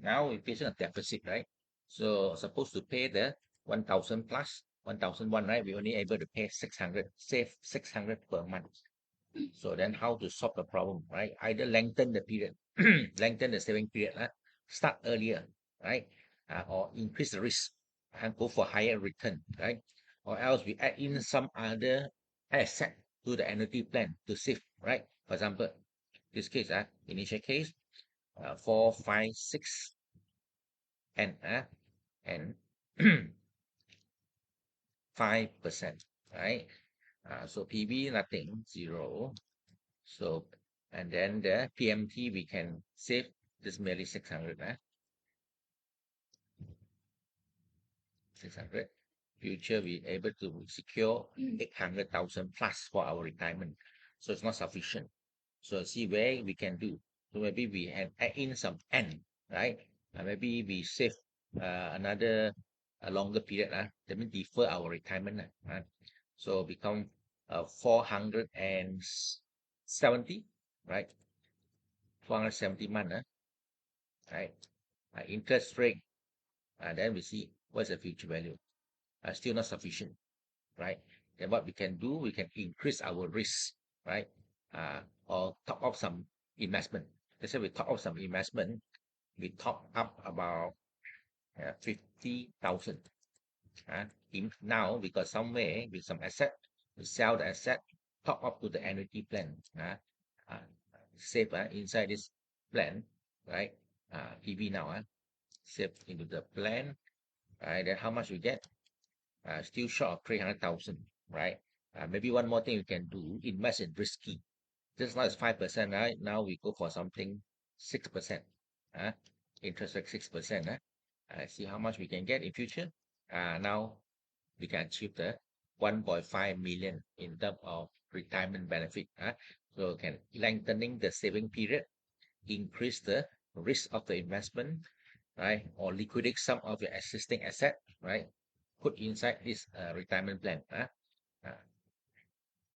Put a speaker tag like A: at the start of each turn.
A: Now we're facing a deficit, right? So supposed to pay the 1,000 plus 1,001, right? We only able to pay 600, save 600 per month. So then how to solve the problem, right? Either lengthen the period, lengthen the saving period, start earlier, right? Or increase the risk and go for higher return, right? Or else we add in some other asset to the annuity plan to save, right? For example, this case, initial case, 4, 5, 6, and 5%, right? So PV nothing, 0. So, and then the PMT we can save this merely 600, 600. Future we able to secure 800,000 plus for our retirement. So it's not sufficient. So see where we can do. So maybe we can add in some N, right? Maybe we save another a longer period, that means defer our retirement. So become 470, right? 470 month, right? Interest rate, then we see what's the future value. Still not sufficient, right? Then what we can do, we can increase our risk, right? Or top up some investment. Let's say we top up some investment, we top up about 50,000. In now, because somewhere with some asset, we sell the asset, top up to the annuity plan, uh, save inside this plan, right? PV now, save into the plan, right? Then how much we get? Still short of 300,000, right? Maybe one more thing you can do, invest in risky. Just now it's 5%, right? Now we go for something 6%. Uh, Interest rate 6%. See how much we can get in future. Now we can achieve the 1.5 million in terms of retirement benefit. So can lengthening the saving period, increase the risk of the investment, right? Or liquidate some of your existing asset, right? Put inside this retirement plan.